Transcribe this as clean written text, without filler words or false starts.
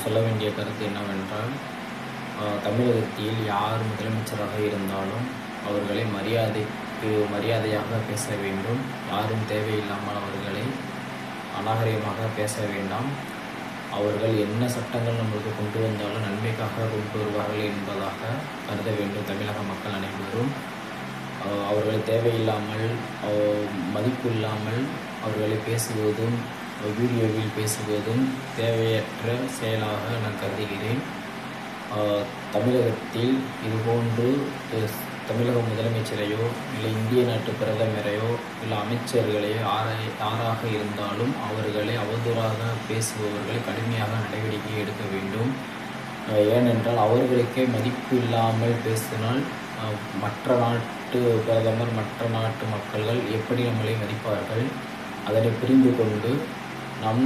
சொல்ல வேண்டிய கருத்து என்னவென்றால், தமிழகத்தில் யார் முதலமைச்சராக இருந்தாலும் அவர்களை மரியாதையாக பேச வேண்டும். யாரும் தேவையில்லாமல் அவர்களை அநாகரிகமாக பேச வேண்டாம். அவர்கள் என்ன சட்டங்கள் நம்மளுக்கு கொண்டு வந்தாலும் நன்மைக்காக கொண்டு வருவார்கள் என்பதாக கருத வேண்டும் தமிழக மக்கள் அனைவரும். அவர்களை தேவையில்லாமல் மதிப்பு இல்லாமல் அவர்களை பேசுவதும் வீடியோவில் பேசுவதும் தேவையற்ற செயலாக நான் கருதுகிறேன். தமிழகத்தில் இதுபோன்று தமிழக முதலமைச்சரையோ இல்லை இந்திய நாட்டு பிரதமரையோ இல்லை அமைச்சர்களையோ யாராக இருந்தாலும் அவர்களை அவதூறாக பேசுபவர்களை கடுமையாக நடவடிக்கை எடுக்க வேண்டும். ஏனென்றால் அவர்களுக்கே மதிப்பு இல்லாமல் பேசினால் மற்ற நாட்டு பிரதமர் மற்ற நாட்டு மக்கள்கள் எப்படி நம்மளை மதிப்பார்கள்? அதனை புரிந்து கொண்டு நம்